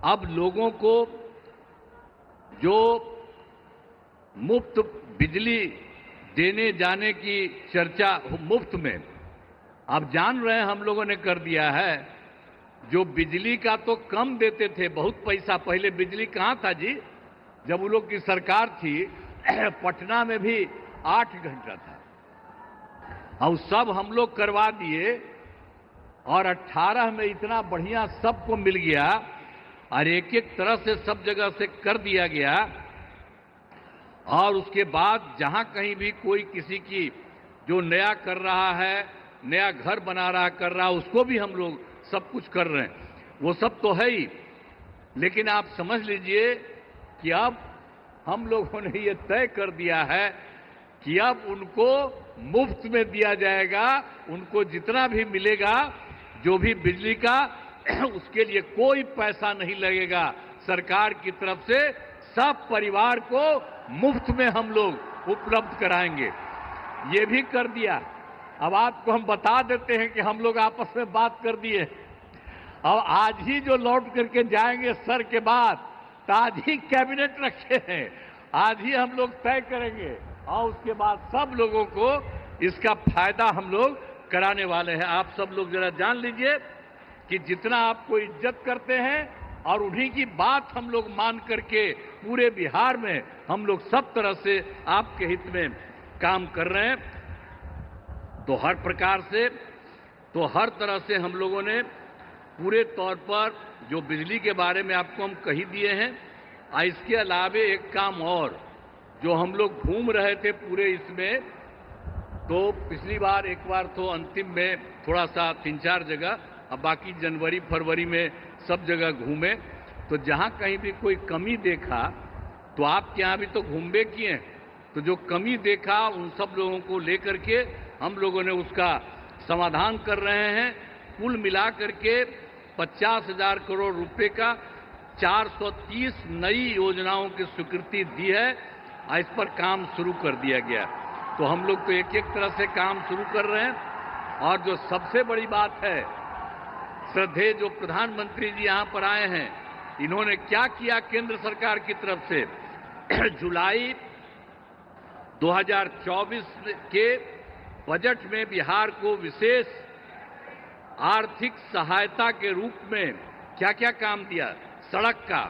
अब लोगों को जो मुफ्त बिजली देने जाने की चर्चा मुफ्त में, आप जान रहे हैं हम लोगों ने कर दिया है। जो बिजली का तो कम देते थे, बहुत पैसा, पहले बिजली कहाँ था जी, जब उन लोग की सरकार थी पटना में भी 8 घंटा था, और सब हम लोग करवा दिए, और 18 में इतना बढ़िया सबको मिल गया, और एक एक तरह से सब जगह से कर दिया गया। और उसके बाद जहां कहीं भी कोई किसी की जो नया कर रहा है, नया घर बना रहा कर रहा, उसको भी हम लोग सब कुछ कर रहे हैं, वो सब तो है ही। लेकिन आप समझ लीजिए कि अब हम लोगों ने ये तय कर दिया है कि अब उनको मुफ्त में दिया जाएगा, उनको जितना भी मिलेगा जो भी बिजली का, उसके लिए कोई पैसा नहीं लगेगा सरकार की तरफ से, सब परिवार को मुफ्त में हम लोग उपलब्ध कराएंगे। ये भी कर दिया। अब आपको हम बता देते हैं कि हम लोग आपस में बात कर दिए, अब आज ही जो लौट करके जाएंगे सर के बाद, तो आज ही कैबिनेट रखे हैं, आज ही हम लोग तय करेंगे, और उसके बाद सब लोगों को इसका फायदा हम लोग कराने वाले हैं। आप सब लोग जरा जान लीजिए कि जितना आपको इज्जत करते हैं, और उन्हीं की बात हम लोग मान करके पूरे बिहार में हम लोग सब तरह से आपके हित में काम कर रहे हैं। तो हर प्रकार से, तो हर तरह से हम लोगों ने पूरे तौर पर जो बिजली के बारे में आपको हम कही दिए हैं, और इसके अलावे एक काम और, जो हम लोग घूम रहे थे पूरे इसमें, तो पिछली बार एक बार तो अंतिम में थोड़ा सा 3-4 जगह, अब बाकी जनवरी फरवरी में सब जगह घूमे, तो जहां कहीं भी कोई कमी देखा, तो आपके यहाँ भी तो घूमे किए, तो जो कमी देखा उन सब लोगों को लेकर के हम लोगों ने उसका समाधान कर रहे हैं। कुल मिलाकर के 50,000 करोड़ रुपए का 430 नई योजनाओं की स्वीकृति दी है, और इस पर काम शुरू कर दिया गया। तो हम लोग तो एक एक तरह से काम शुरू कर रहे हैं। और जो सबसे बड़ी बात है, श्रद्धेय जो प्रधानमंत्री जी यहाँ पर आए हैं, इन्होंने क्या किया केंद्र सरकार की तरफ से, जुलाई 2024 के बजट में बिहार को विशेष आर्थिक सहायता के रूप में क्या क्या काम दिया, सड़क का,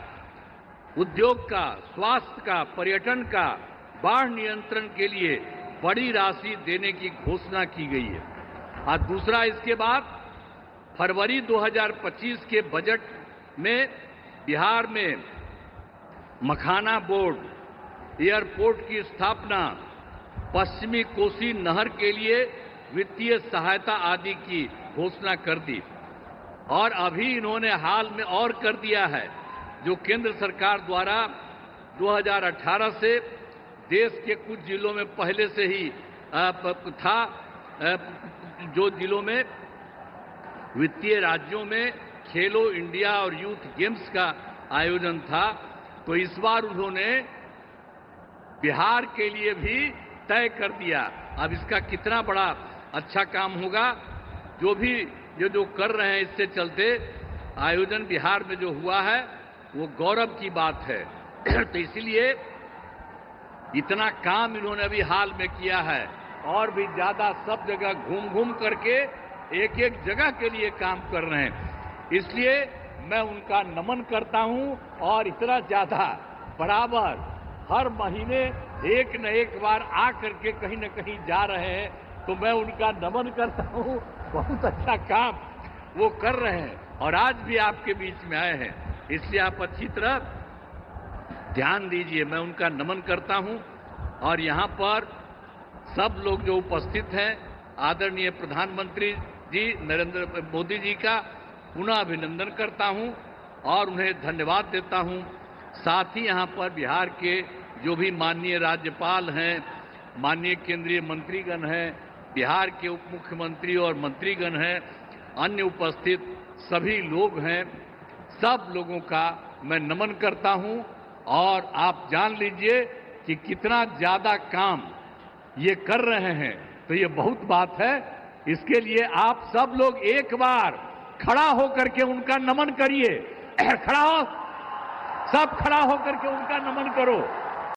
उद्योग का, स्वास्थ्य का, पर्यटन का, बाढ़ नियंत्रण के लिए बड़ी राशि देने की घोषणा की गई है। और दूसरा, इसके बाद फरवरी 2025 के बजट में बिहार में मखाना बोर्ड, एयरपोर्ट की स्थापना, पश्चिमी कोसी नहर के लिए वित्तीय सहायता आदि की घोषणा कर दी। और अभी इन्होंने हाल में और कर दिया है, जो केंद्र सरकार द्वारा 2018 से देश के कुछ जिलों में पहले से ही था, जो जिलों में वित्तीय राज्यों में खेलो इंडिया और यूथ गेम्स का आयोजन था, तो इस बार उन्होंने बिहार के लिए भी तय कर दिया। अब इसका कितना बड़ा अच्छा काम होगा, जो भी जो कर रहे हैं, इससे चलते आयोजन बिहार में जो हुआ है वो गौरव की बात है। तो इसलिए इतना काम इन्होंने अभी हाल में किया है, और भी ज्यादा सब जगह घूम घूम करके एक एक जगह के लिए काम कर रहे हैं। इसलिए मैं उनका नमन करता हूं, और इतना ज्यादा बराबर हर महीने एक न एक बार आ करके कहीं न कहीं जा रहे हैं, तो मैं उनका नमन करता हूं। बहुत अच्छा काम वो कर रहे हैं, और आज भी आपके बीच में आए हैं, इसलिए आप अच्छी तरह ध्यान दीजिए। मैं उनका नमन करता हूं, और यहाँ पर सब लोग जो उपस्थित हैं, आदरणीय प्रधानमंत्री जी नरेंद्र मोदी जी का पुनः अभिनंदन करता हूं और उन्हें धन्यवाद देता हूं। साथ ही यहाँ पर बिहार के जो भी माननीय राज्यपाल हैं, माननीय केंद्रीय मंत्रीगण हैं, बिहार के उप मुख्यमंत्री और मंत्रीगण हैं, अन्य उपस्थित सभी लोग हैं, सब लोगों का मैं नमन करता हूं। और आप जान लीजिए कि कितना ज्यादा काम ये कर रहे हैं, तो ये बहुत बात है। इसके लिए आप सब लोग एक बार खड़ा होकर के उनका नमन करिए। खड़ा हो। सब खड़ा होकर के उनका नमन करो।